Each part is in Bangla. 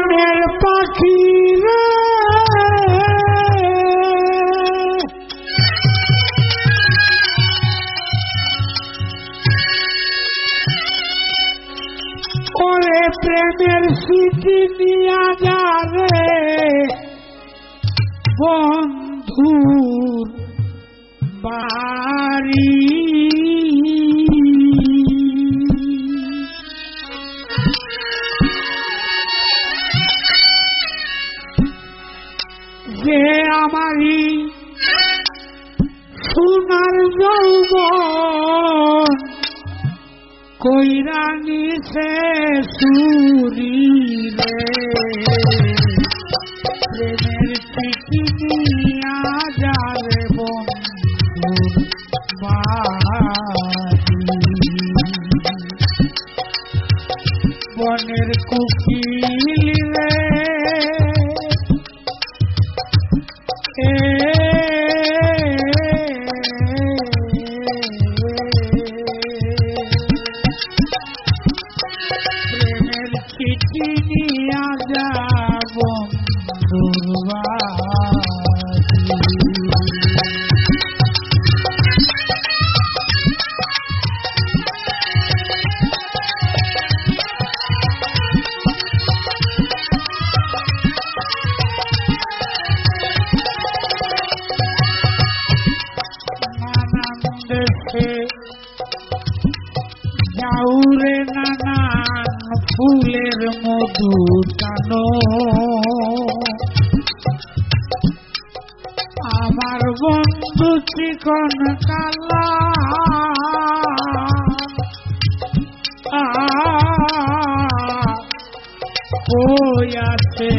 বনের পাখি রে ওরে প্রেমের স্মৃতি নিয়া যা রে বন্ধুর বাড়ি যে আমারি সোনার যৌবন কইরা নিছে চুরি রে প্রেমের চিঠি নিয়া যারে বন্ধুর বাড়ি বনের কুকিল রে প্রেমের চিঠি নিয়া যাব যাউরে নানান ফুলের মধু টানো আমার বন্ধু চিকন কালা কই আছে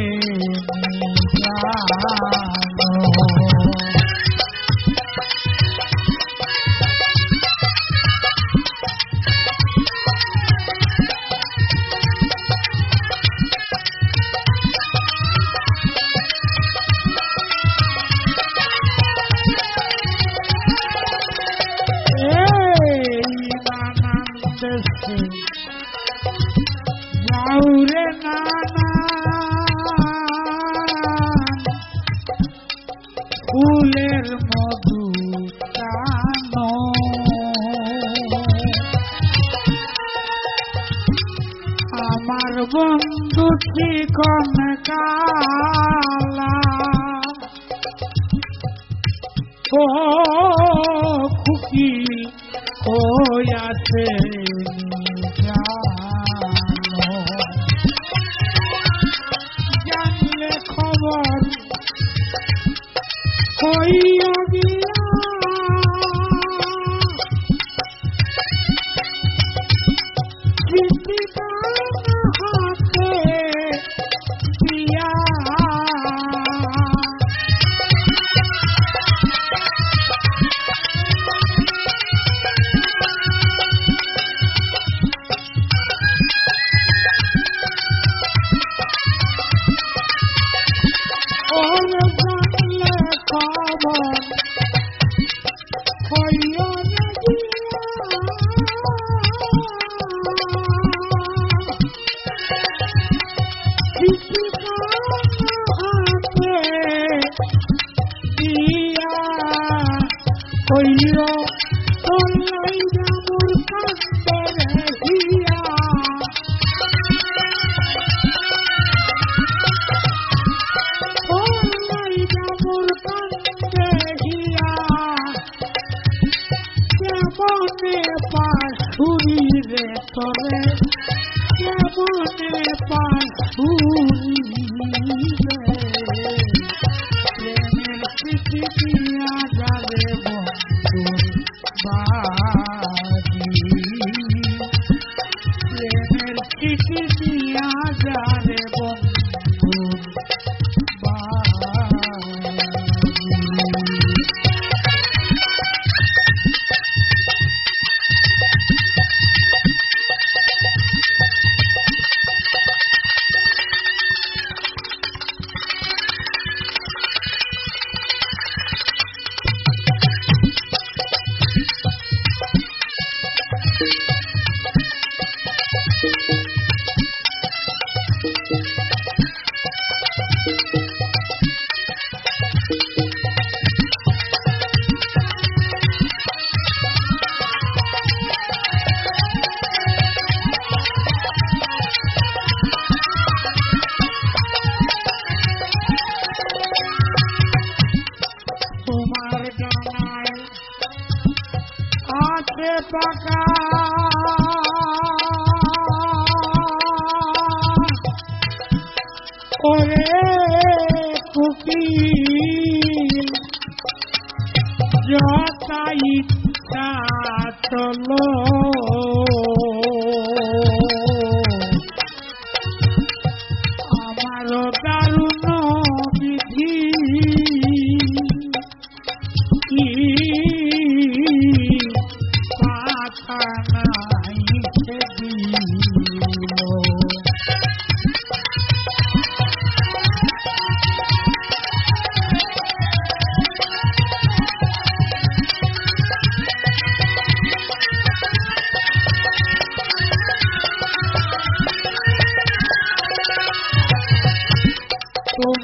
যাউরে নানা ফুলের মধু টানো আমার বন্ধু চিকন কালা ও খুকি কই আছে জানলে খবর কইয়া দিয়া হাতে দিয়া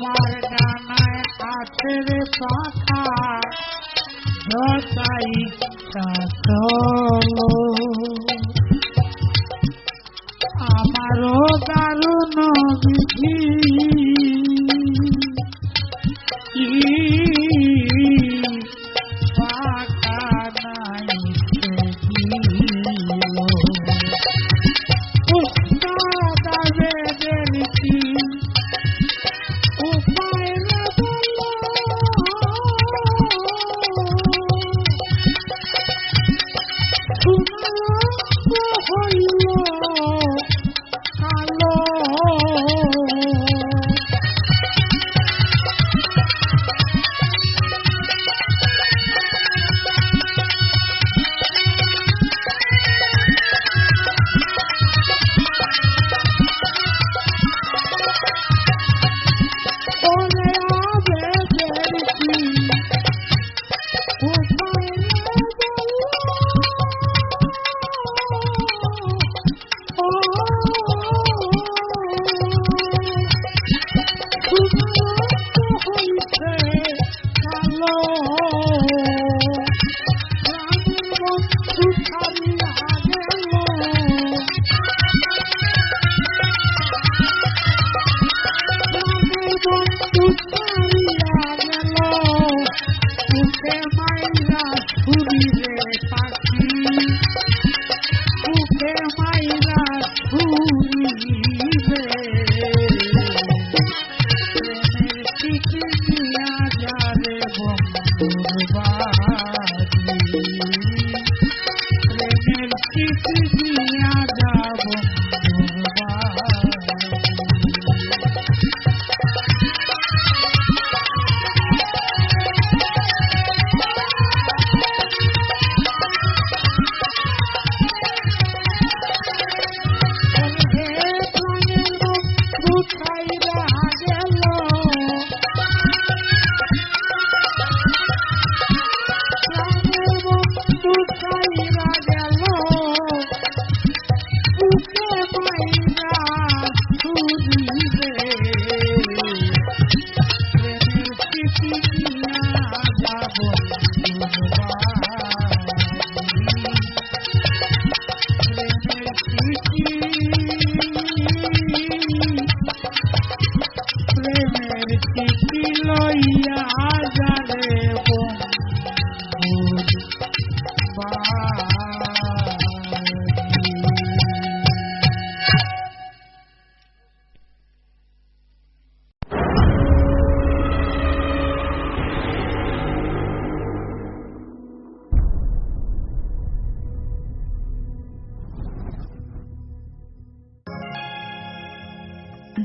তোমার ডানায় আছে রে পাখা যতা ইচ্ছা চলো আমারও দারুণ বিধি পাখা নাই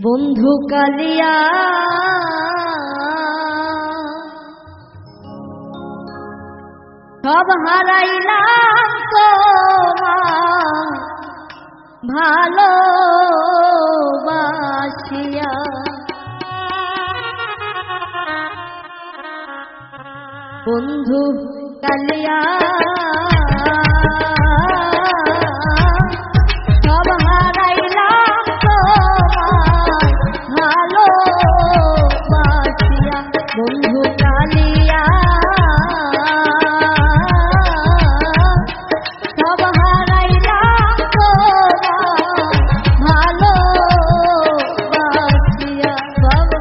বন্ধু কালিয়া সব হারাইলাম তোমার ভালোবাসিয়া বন্ধু কালিয়া বন্ধু কালিয়া সব হারাইলাম তোমার ভালোবাসিয়া বাবা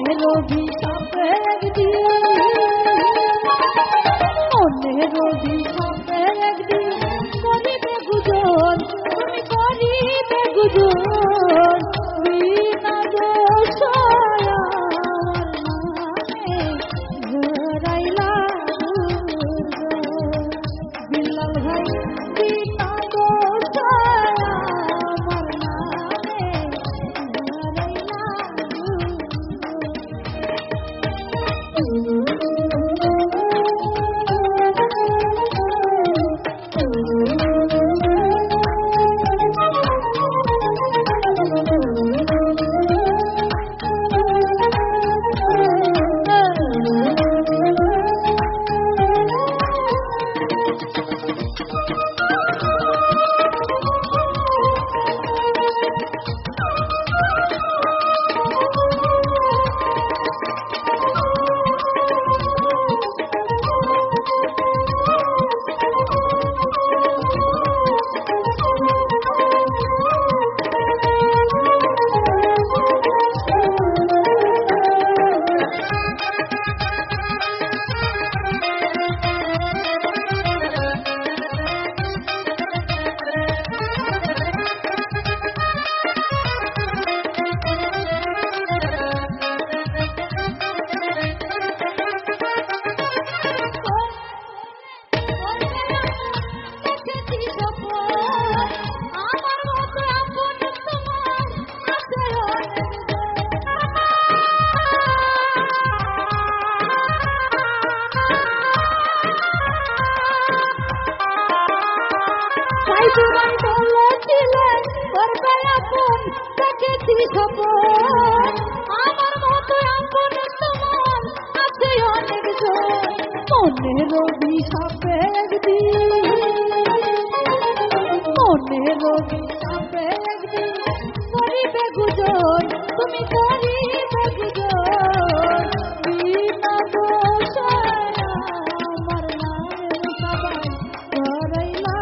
মনের অভিশাপে একদিন মনের অভিশাপে একদিন করিবে গুজন তুমি করিবে গুজন বিনা দোষায় আমার নামে ঘরাইলা বিল্লাল ভাই বিনা দোষায় আমার নামে ঘরাইলা তোমার বলেছিলেন করবে আপন দেখেছি খবর আমার মতো আপন তোমার আছে অনেকজন মনের অভিশাপে একদিন মনের অভিশাপে একদিন করিবে গুজন তুমি করিবে গুজন বিনা দোষায় আমার নামের সবাই ঘরাইলা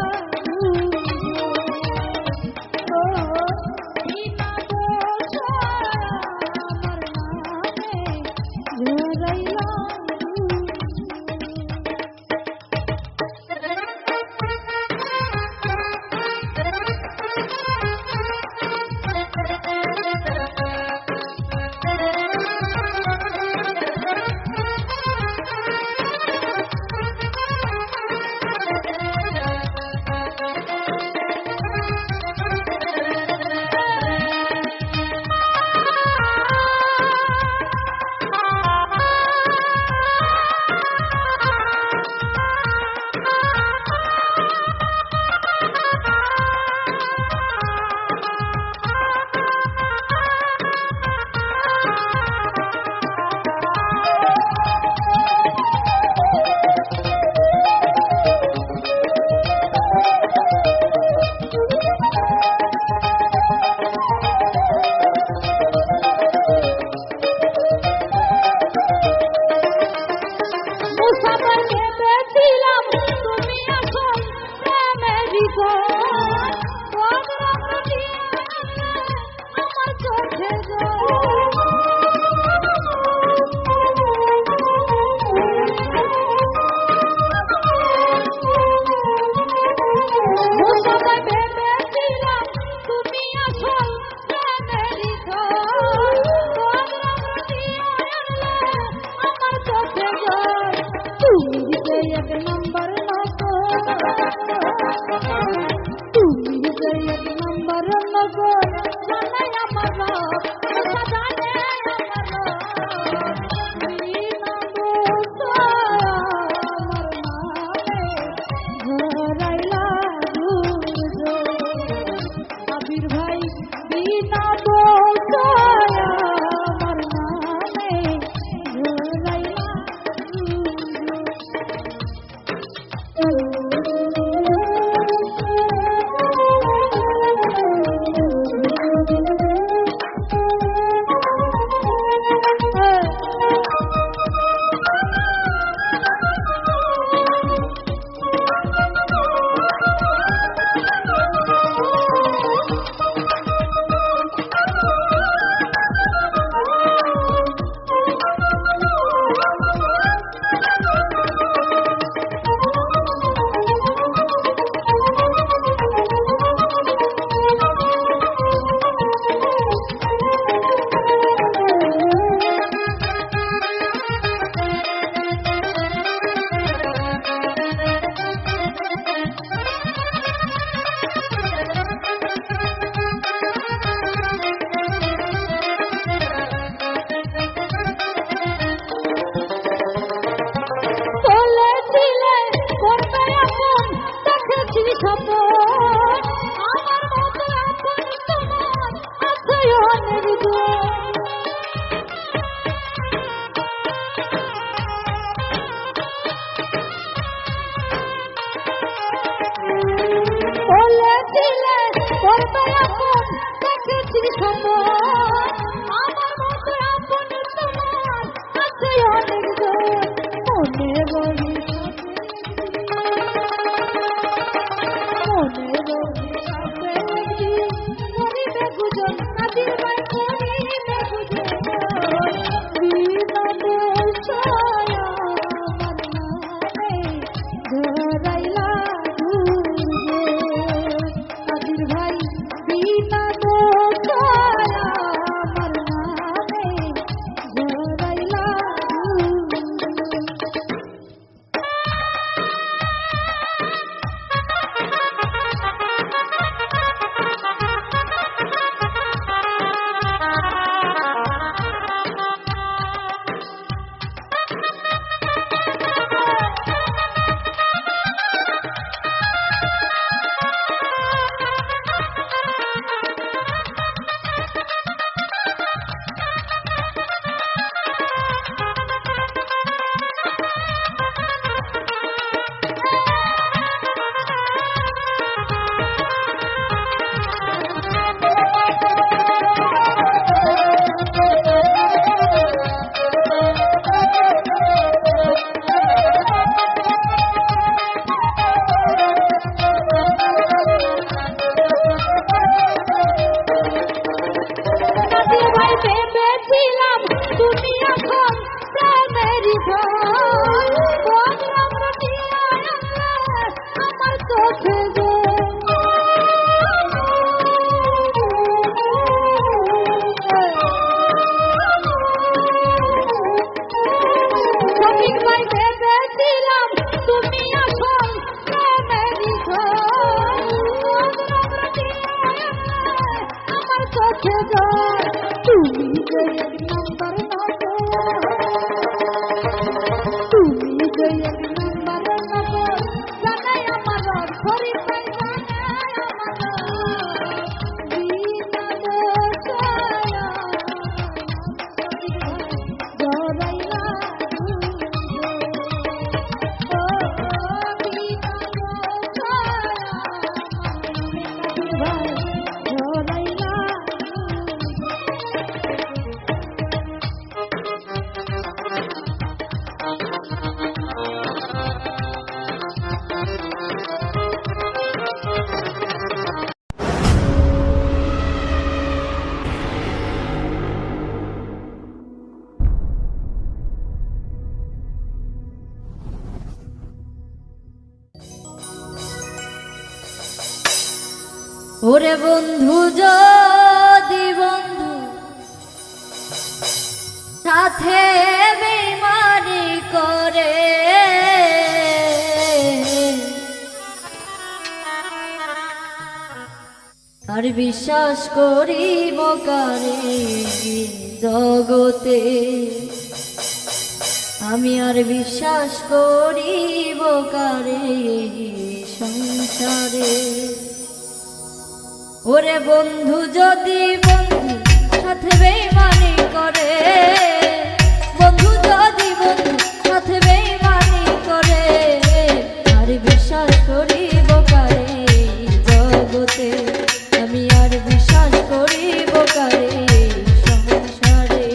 আছে অনেক জন মনে বলি করিবে গুজন কাদির ভাই করিবে গুজন বিমান ছায়া আমার নামে ধরাইলা ঘুরে কাদির ভাই বিমান ছায়া আমার নামে ধরাইলা ভেবেছিলাম তুমি এখন প্রেমেরই ধন বদনাম রটিয়া আমার চোখে শফিক ভাই ভেবেছিলাম তুমি এখন প্রেমেরই ধন বদনাম রটিয়া আমার চোখে তুমি যে এক নম্বর তুমি যে এক নম্বর জানাই আমার ঘরে পাই জানাই আমার বিনা দোষায়া জরাইলা ওরে বন্ধু যদি বন্ধু সাথে বেইমানি করে আর বিশ্বাস করিব কারে জগতে আমি আর বিশ্বাস করিব কারে সংসারে ওরে বন্ধু যদি বন্ধু সাথে বেইমানি করে বন্ধু যদি বন্ধু সাথে বেইমানি করে আর বিশ্বাস করিব কারে জগতে আমি আর বিশ্বাস করিব কারে সংসারে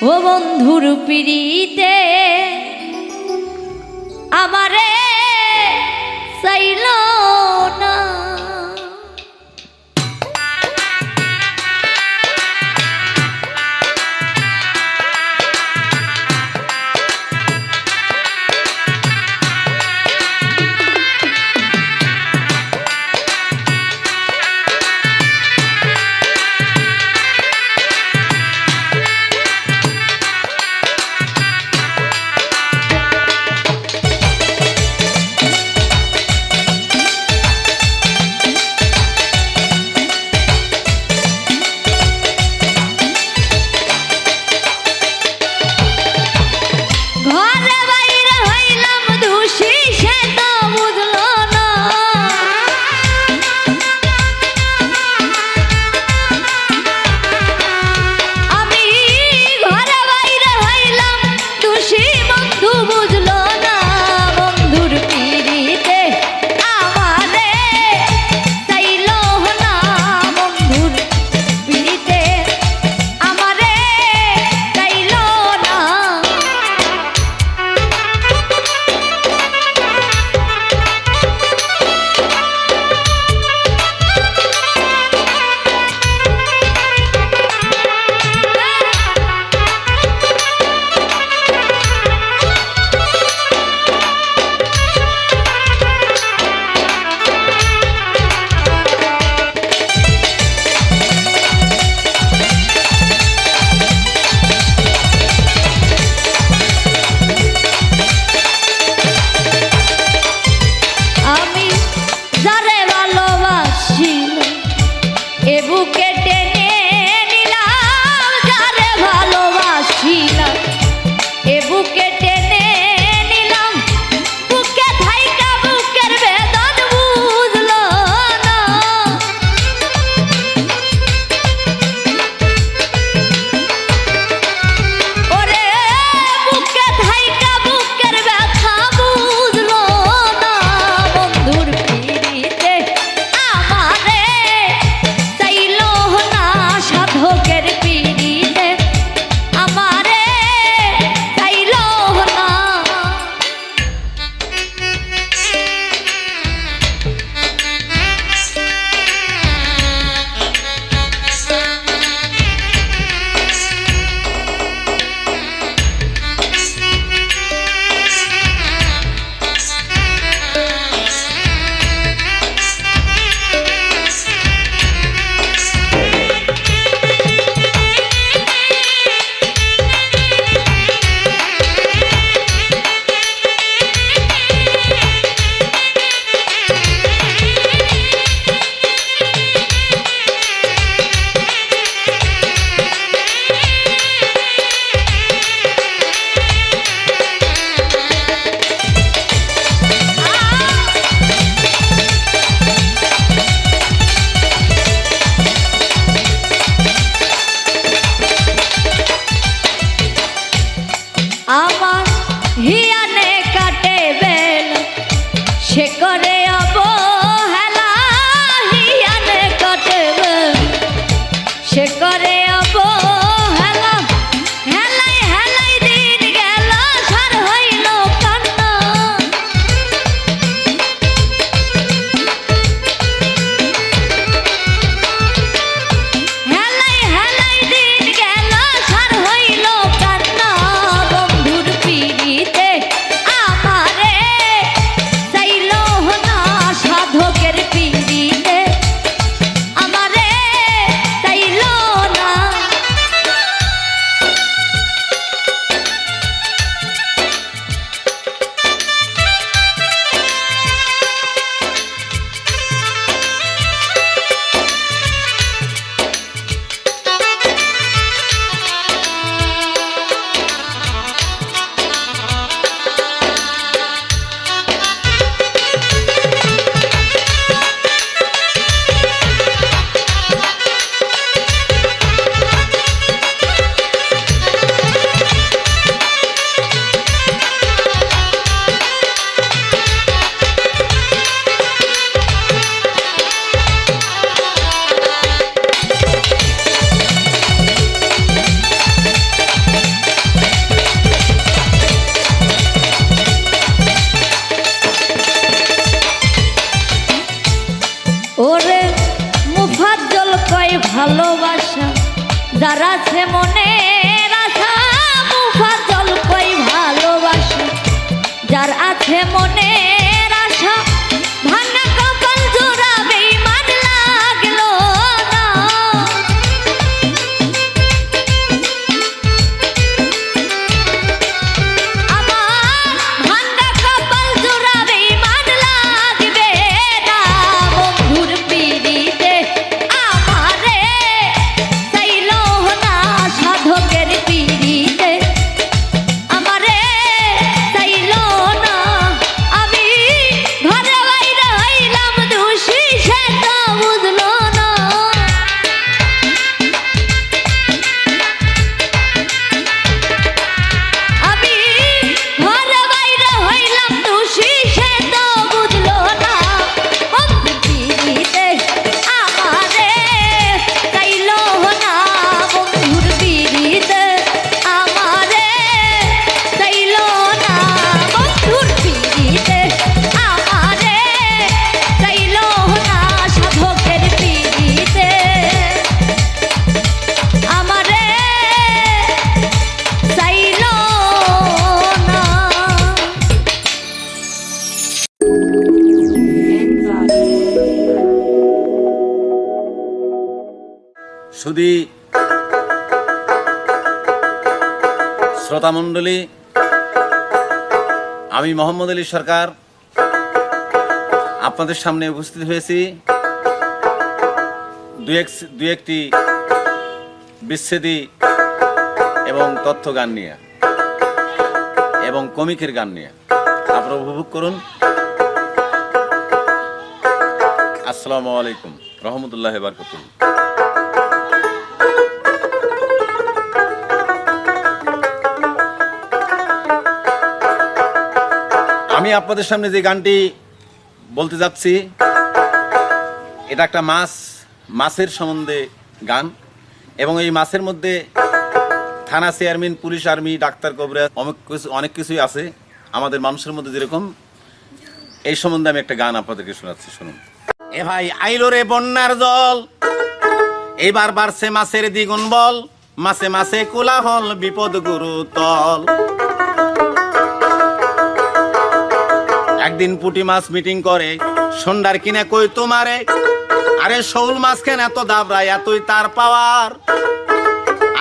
ও বন্ধুর পিড়িতে আমারে চাইল না, আছে মনে আশা মুফাজ্জল কই ভালোবাসি যার আছে মনে আশা ভাঙা কপাল জোড়া বেঈমান লাগলো না আমার ভাঙা কপাল জোড়া বেঈমান লাগবে না বন্ধুর পিড়িতে আমারে চাইলো না সাধকের পিড়িতে আমারে চাইলো না আমি ঘরে বাইরে হইলাম দোষী সে তো বুঝলো না আমি ঘরে বাইরে হইলাম দোষী সে তো বুঝলো না বন্ধুর পিড়িতে আমারে চাইলো না বন্ধুর পিড়িতে আমারে চাইলো না বন্ধুর পিড়িতে আমারে চাইলো না সাধকের পিড়িতে আমারে চাইলো না সুধী শ্রোতামণ্ডলী, আমি মোহাম্মদ আলী সরকার আপনাদের সামনে উপস্থিত হয়েছি দু একটি বিচ্ছেদী এবং তথ্য গান নিয়ে এবং কমিকের গান নিয়ে। আপনারা উপভোগ করুন। আসসালামু আলাইকুম রহমতুল্লাহ বারকাতুহু। আমি আপনাদের সামনে যে গানটি বলতে যাচ্ছি এটা একটা মাছের সম্বন্ধে গান, এবং এই মাছের মধ্যে থানা চেয়ারম্যান, পুলিশ, আর্মি, ডাক্তার, কবিরাজ অনেক কিছুই আছে আমাদের মানুষের মধ্যে যেরকম। এই সম্বন্ধে আমি একটা গান আপনাদেরকে শোনাচ্ছি, শুনুন। এ ভাই আইলো রে বন্যার জল, এইবার বাড়ছে মাছের দ্বিগুণ বল, মাছে মাছে কোলাহল বিপদ গুরুতল। একদিন পুঁটি মাছ মিটিং করে, সন্ধ্যার কিনে কই তোমারে, আরে শৌল মাছ কেন এত দাবরায় এতই তার পাওয়ার,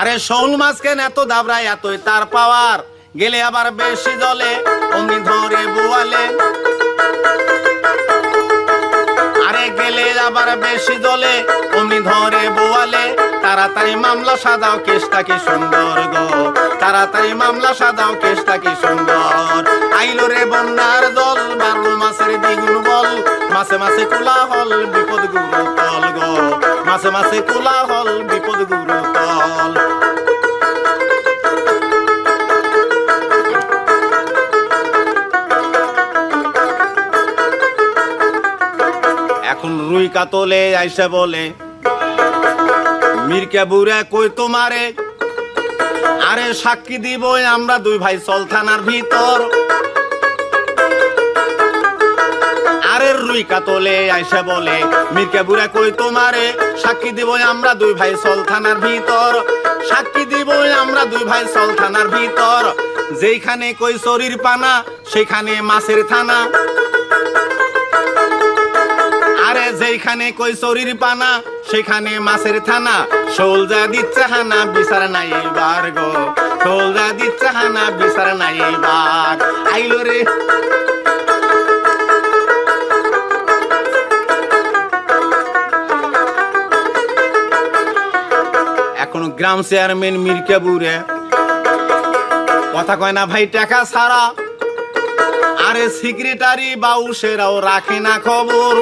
আরে শৌল মাছ কেন এত দাবরায় এতই তার পাওয়ার, গেলে আবার বেশি জলে অমনি ধরে বোয়ালে, আরে গেলে আবার বেশি জলে অমনি ধরে বোয়ালে, তাড়াতাড়ি মামলা সাজাও কেসটা কি সুন্দর গো, তাড়াতাড়ি মামলা সাজাও কেসটা কি সুন্দর। আইলো রে বন্যার জল, বারো মাসের দ্বিগুণ বল, মাসে মাসে কোলাহল বিপদ গুরুতল গো, মাসে মাসে কোলাহল বিপদ গুরুতল। এখন রুই কাতলে আইসা বলে, মির্কা বুড়া কই তোমারে, আরে সাক্ষী দিব আমরা দুই ভাই চল থানার ভিতর, আরে রুই কাতলে আইসা বলে, মির্কা বুড়া কই তোমারে, সাক্ষী দিব আমরা দুই ভাই চল থানার ভিতর, সাক্ষী দিব আমরা দুই ভাই চল থানার ভিতর, যেখানে কই শরীর পানা সেখানে মাছের থানা, আরে যেখানে কই শরীর পানা সেখানে মাছের থানা, শোলজা দিচ্ছে হানা বিচার নাই এইবার গো, শোলজা দিচ্ছে হানা বিচার নাই এইবার। আইলো রে এখন গ্রাম চেয়ারম্যান মির্কা বুড়ে কথা কয় না ভাই টাকা ছাড়া, আরে সেক্রেটারি বাউসেরাও রাখে না খবর,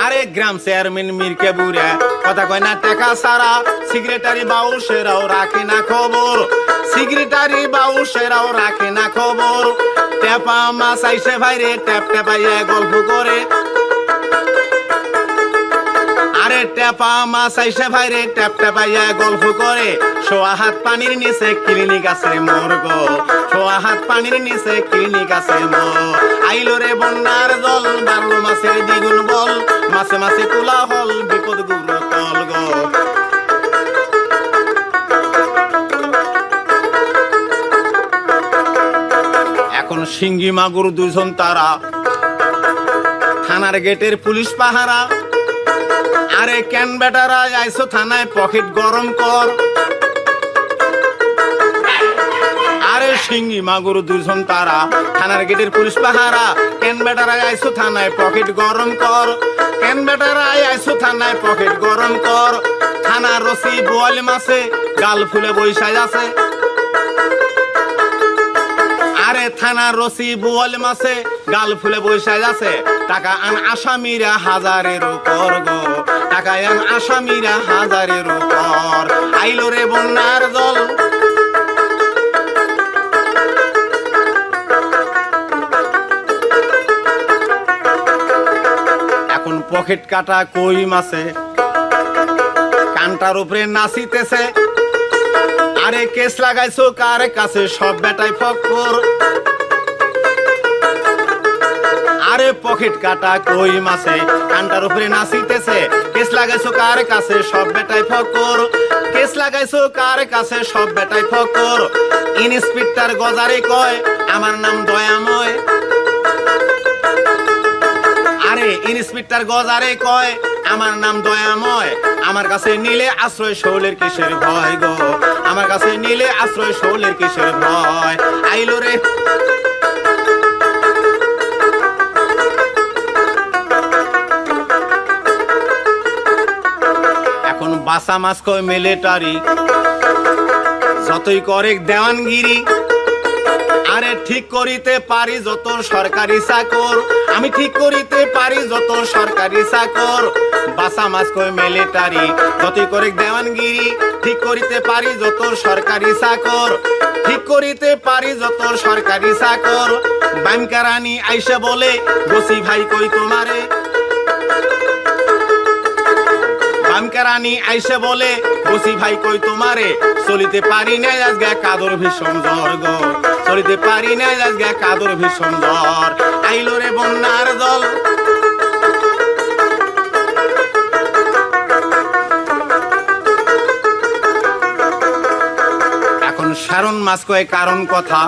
আরে গ্রাম চেয়ারম্যান মির্কা বুড়া কথা কয় না টাকা ছাড়া, সেক্রেটারি বাউসেরাও রাখে না খবর, সেক্রেটারি বাউসেরাও রাখে না খবর। টেপা মাছ আইসে ভাইরে ট্যাপ টেপাইয়া গল্প করে, আরে ওরে টেপা মাছ আইসে ভাইরে ট্যাপ ট্যাপাইয়া গল্প করে সোয়া হাত পানির নিচে ক্লিনিক আছে মোর গো সোয়া হাত পানির নিচে ক্লিনিক আছে মোর আইলো রে বন্যার জল বাড়লো মাছের দ্বিগুণ বল মাছে মাছে কোলা হল বিপদ গুরু তল গো এখন শিঙ্গি মাগুর দুজন তারা থানার গেটের পুলিশ পাহারা আরে কেন বেটারা আইসো থানায় পকেট গরম কর আরে শিঙ্গি মাগুর দুজন তারা থানার গেটের পুলিশ পাহারা কেন বেটারা আইসো থানায় পকেট গরম কর কেন বেটারা আইসো থানায় পকেট গরম কর থানার রসি বোয়াল মাছে গাল ফুলে বৈশাই আছে আরে থানার রসি বোয়াল মাছে গাল ফুলে বৈশাই আছে টাকা আন আসামিরা হাজারের উপর গো টাকা আন আসামিরা হাজারের উপর আইলো রে বন্যার জল এখন পকেট কাটা কই মাছে কানটার উপরে নাচিতেছে আরে কেস লাগাইছো কার কাছে সব বেটাই ফক্কর আরে পকেট কাটা কই মাছে কানটার উপরে নাচিতেছে কেস লাগাইছো কার কাছে সব বেটাই ফক্কর কেস লাগাইছো কার কাছে সব বেটাই ফক্কর ইন্সপেক্টর গজারে কয় আমার নাম দয়াময় আরে ইন্সপেক্টর গজারে কয় আমার নাম দয়াময় আমার কাছে নিলে আশ্রয় শৌলের কিসের ভয় গো আমার কাছে নিলে আশ্রয় শৌলের কিসের ভয় আইলো রে এখন বাসা মাছ কয় মিলিটারি যতই করে দেওয়ানগিরি আরে ঠিক করিতে পারি যত সরকারি চাকর আমি ঠিক করিতে পারি যত সরকারি চাকর বাসা মাছ কয় মিলিটারি যতই করে দেওয়ানগিরি ঠিক করিতে পারি যত সরকারি চাকর ঠিক করিতে পারি যত সরকারি চাকর বামকারানি আইসা বলে বসি ভাই কই তোমারে বামকারানি আইসা বলে বসি ভাই কই তোমারে চলিতে পারি না আজকে কাদর ভীষণ জ্বর গো চলিতে পারি না আজকে কাদর ভীষণ জ্বর আইলো রে বন্যার জল এখন সারণ মাছ কয় কারণ কথা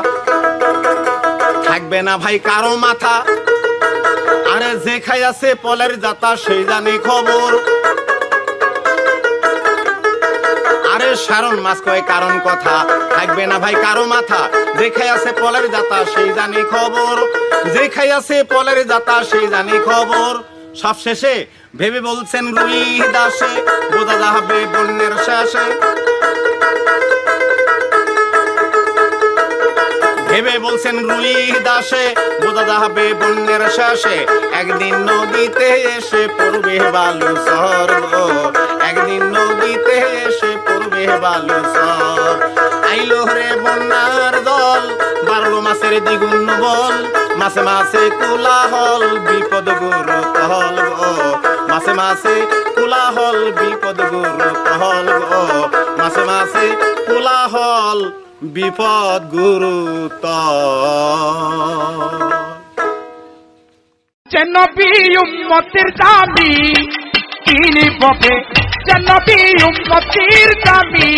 থাকবে না ভাই কারো মাথা আরে যে খাই আছে পলের জাতা সেই জানে খবর আরে সারণ মাছ কয় কারণ কথা থাকবে না ভাই কারো মাথা যে খাই আছে পলের জাতা সেই জানে খবর যে খাই আছে পলের জাতা সেই জানে খবর সব শেষে ভেবে বলছেন রুই দাসে বোঝা যাবে বন্যের শেষে ভেবে বলছেন রুই দাসে বোঝা যাবে বন্যের শেষে একদিন নদীতে এসে পড়বে বালু স্বর্গ একদিন নদীতে এসে পড়বে বালু স্বর আইলো রে বন্যার দল বাড়লো মাছের দ্বিগুণ বল মাছে মাছে কোলাহল বিপদ গুরু তহল গো মাছে মাছে কোলাহল বিপদ গুরু তহল গো মাছে মাছে কোলাহল বিপদ গুরু যে নবী উম্মতের দামি তিনি বকে যে নবী উম্মতের দামি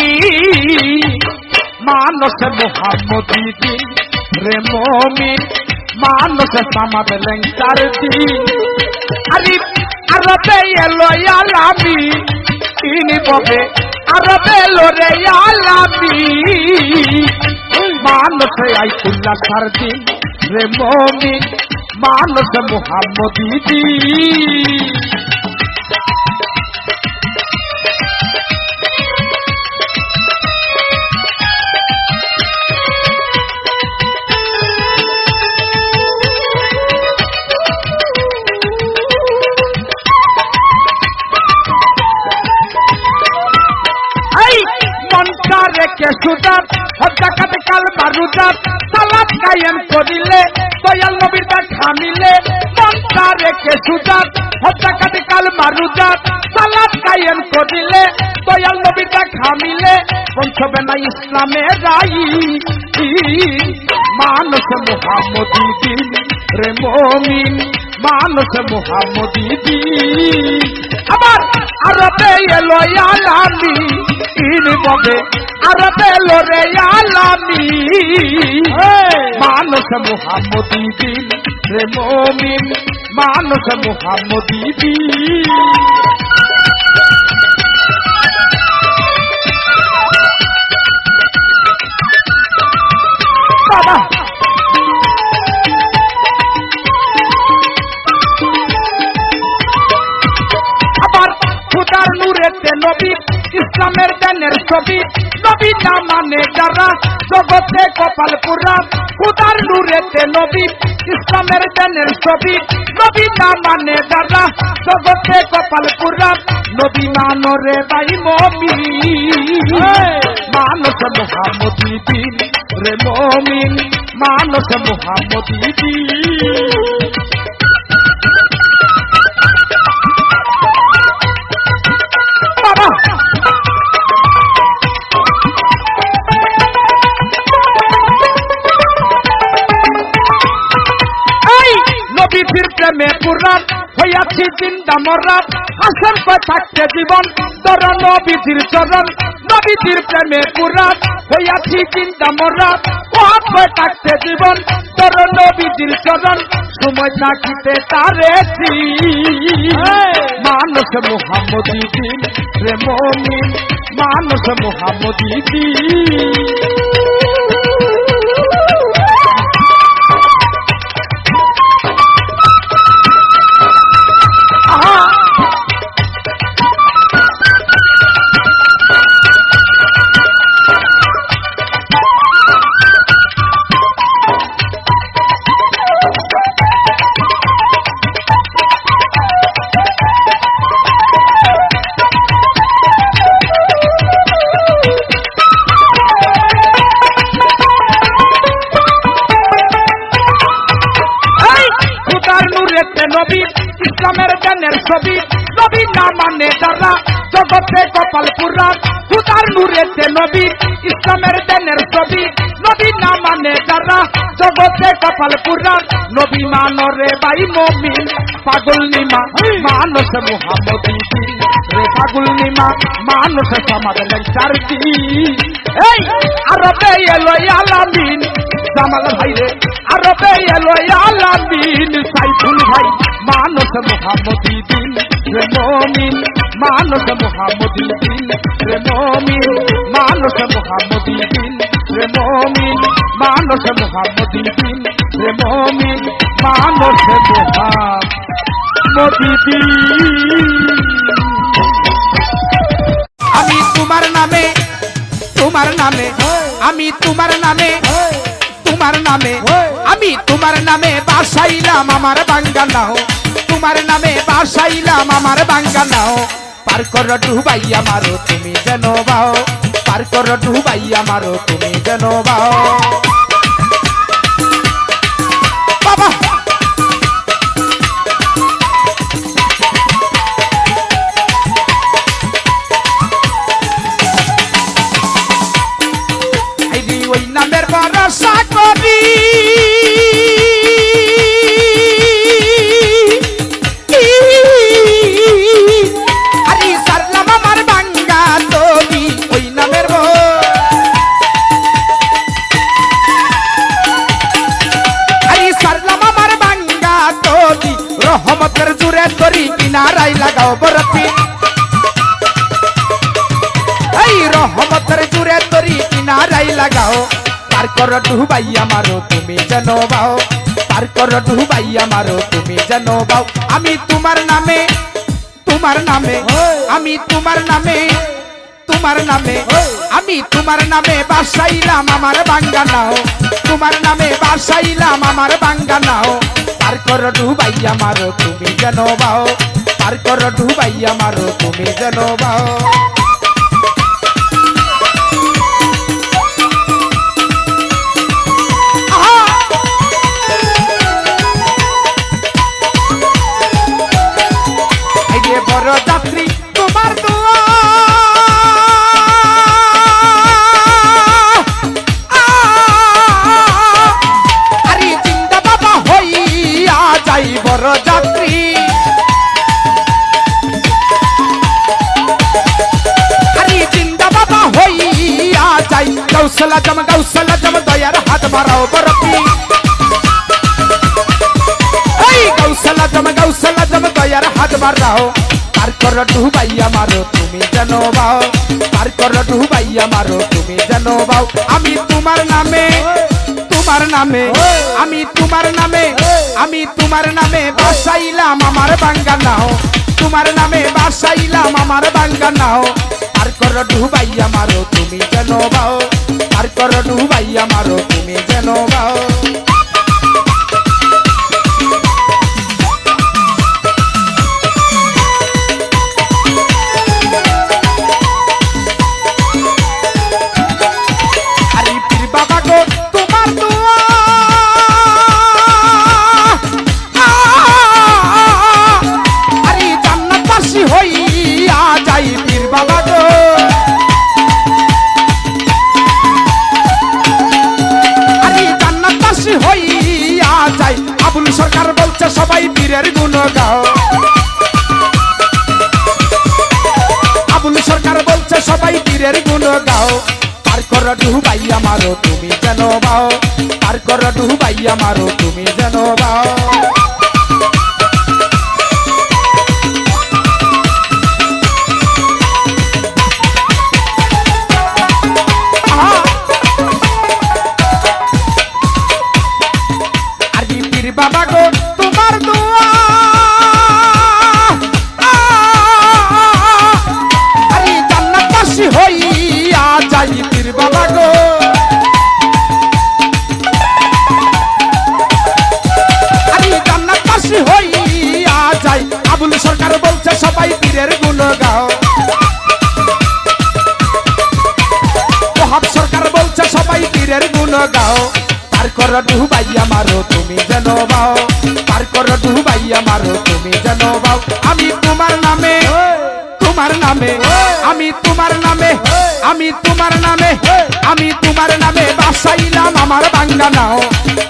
মানুষ মুহাম্মদী দিন রে মুমিন মানুষ সামাদ লেংটার দিন আরে আরবে এলো আলামি তিনি বকে আরবে এলো রে আলামি মানুষ আইতুল্লাহ সার দিন রে মুমিন মানুষ মুহাম্মদী দিন রেখে সুদাত হত্যাকাতে কাল বারুদাত সালাত কায়েম করিলে দয়াল নবীর দেখা মিলে মনটা রেখে সুদাত হত্যাকাতে কাল বারুদাত সালাত কায়েম করিলে দয়াল নবী দেখা মিলে পৌঁছবে না ইসলামের রাই মানুষ মুহাম্মদী দিন রে মুমিন মানুষ মুহাম্মদী দিন আবার আরবে এলো আলামি ইন ববে আরবে এলো রে আলামি মানুষ মুহাম্মদী দিন রে মুমিন মানুষ মুহাম্মদী দিন বাবা আবার খুদার নূরেতে নবী ইসলামের জ্ঞানের ছবি নবী না মানে যারা জগতে কপাল পুরা খুদার নূরেতে নবী ইসলামের জ্ঞানের ছবি নবী না মানে যারা জগতে কপাল পুরা নবী মানো রে ভাই মুমিন মানুষ মুহাম্মদী দিন রে মুমিন মানুষ মুহাম্মদী দিন বাবা এই নবীর প্রেমে পুরা হইয়াছি জিন্দা মরা হাসেন কয় থাকতে জীবন তোর নবীর চরণ নবীর প্রেমে পুরা হইয়াছি জিন্দা মরা ওহাত কয় থাকতে জীবন তোর নবীর চরণ সময় থাকিতে তারেছি মানুষ মুহাম্মদী দিন রে মুমিন মানুষ মুহাম্মদী দিন নবী ইসলামের জ্ঞানের ছবি নবী না মানে যারা জগতে কপাল পুরা খুদার নূরেতে নবী ইসলামের জ্ঞানের ছবি নবী না মানে যারা জগতে কপাল পুরা নবী মানো রে ভাই মুমিন পাগল নিমা মানুষ মুহাম্মদী দিন রে পাগল নিমা মানুষ সমাজ লেকচার দিন এই আরবে এলো আলামিন জামাল ভাই রে আরবে এলো আলামিন সাইফুল ভাই মানুষ মুহাম্মদী দিন রে মুমিন মানুষ মুহাম্মদী দিন রে মুমিন মানুষ মুহাম্মদী দিন রে মুমিন মানুষ মুহাম্মদী দিন রে মুমিন মানুষ মুহাম্মদী দিন আমি তোমার নামে আমি তোমার নামে আমি তোমার নামে বাসাইলাম আমার বাঙ্গানাও তোমার নামে বাসাইলাম আমার বাঙ্গানাও পার কর ডুবাইয়া মারো তুমি যেন বাও পার কর ডুবাইয়া মারো তুমি যেন বাও বাবা ওই নামের ভরসা করি আরে সারলাম আমার বাঙ্গা তবি ওই নামের আরে সারলাম আমার বাঙ্গা তবি রহমতের জুড়ে তরি কিনারাই লাগাও বরফি এই রহমতের জুড়ে তরি কিনারাই লাগাও পার কর ডুবাইয়া মারো তুমি যেন বাও পার কর ডুবাইয়া মারো তুমি যেন বাও আমি তোমার নামে আমি তোমার নামে আমি তোমার নামে বাসাইলাম আমার বাঙ্গানাও তোমার নামে বাসাইলাম আমার বাঙ্গানাও পার কর ডুবাইয়া মারো তুমি যেন বাও পার কর ডুবাইয়া মারো তুমি যেন বাও বড় যাত্রী তোমার গাউসলা জম দয়ার হাত বাড়াও বরফি এই গাউসলা জম দয়ার হাত বাড়াও পার কর ডুবাইয়া মারো তুমি যেন বাও পার কর ডুবাইয়া মারো তুমি যেন বাও আমি তোমার নামে আমি তোমার নামে বাসাইলাম আমার বাঙ্গা নাও তোমার নামে বাসাইলাম আমার বাঙ্গা নাও পার কর ডুবাইয়া মারো তুমি যেন বাও পার কর ডুবাইয়া মারো তুমি যেন বাও আরে পীর বাবা গো তোমার দোয়া আরে জান্নাতবাসী হইয়া যাই পীর বাবা গো আরে জান্নাতবাসী হইয়া যাই আবুল সরকার বলছে সবাই পীরের গুণ গাও আবুল সরকার বলছে সবাই পীরের গুণ গাও পার কর ডুবাইয়া মারো তুমি যেন বাও পার কর ডুবাইয়া মারো তুমি যেন বাও আরে পীর বাবা গো তোমার দোয়া আরে জান্নাতবাসী হইয়া যাই পীর বাবা গো আরে জান্নাতবাসী হইয়া যাই আবুল সরকার বলছে সবাই পীরের গুণ গাও ওহাব সরকার বলছে সবাই পীরের গুণ গাও পার কর ডুবাইয়া মারো তুমি যেন বাও পার কর ডুবাইয়া মারো তুমি যেন বাও আমি তোমার নামে আমি তোমার নামে বাসাইলাম আমার বাঙ্গা নাও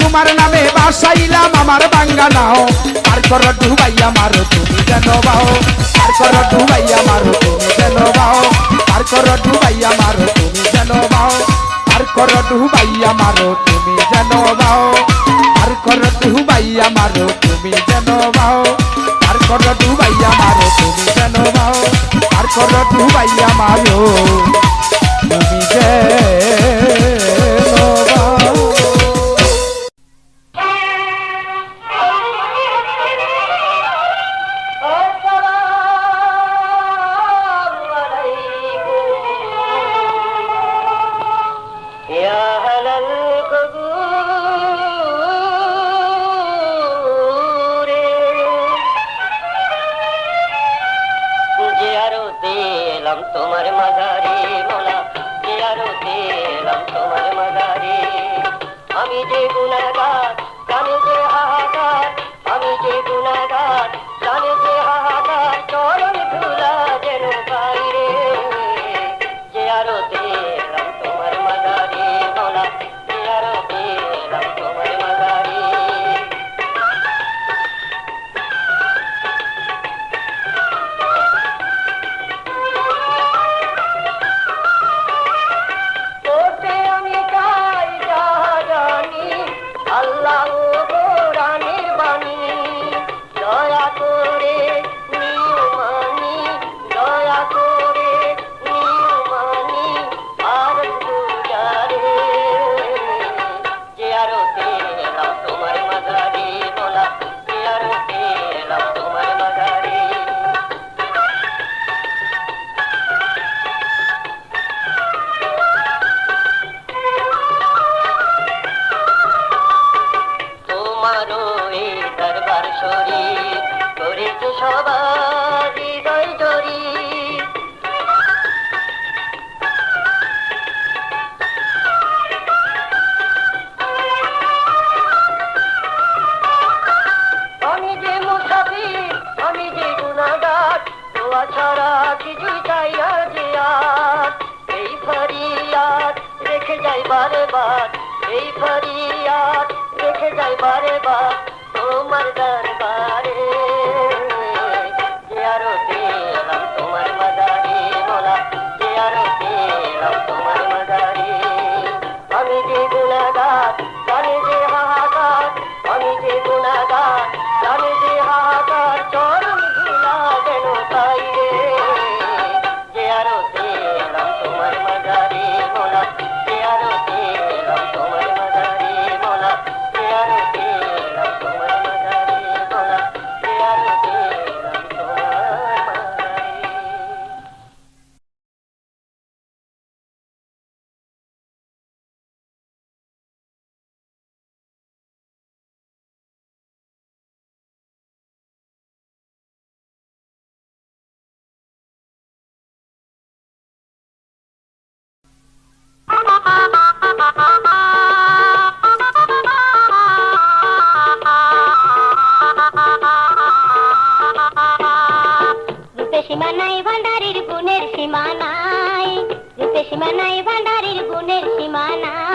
তোমার নামে বাসাইলাম আমার বাঙ্গা নাও পার কর ডুবাইয়া মারো তুমি যেন বাও পার কর ডুবাইয়া মারো তুমি যেন বাও পার কর ডুবাইয়া মারো তুমি যেন বাও পার কর ডুবাইয়া মারো তুমি যেন বাও পার কর ডুবাইয়া মারো তুমি যেন বাও পার কর ডুবাইয়া মারো তুমি যেন বাও পার কর ডুবাইয়া মারো তুমি যেন বাও তোমার মাঝারি মোলা দিলাম তোমার মাঝারি আমি যে গুনাহগার জানি যে হাহাকার আমি যে গুনাহগার জানি যে হাহাকার চরণ ধুলা যেন বাইরে যে আরো দিলাম তোমার মাঝারি মোলা যে আরো দিলাম তোমার মাঝারি এই ফরিয়াদ রেখে যাই বারে বার তোমার দরবারে জিয়ারতে এলাম তোমার মাদারি মোলা জিয়ারতে এলাম তোমার মাদারি সীমা নাই ভান্ডারির গুণের সীমা নাই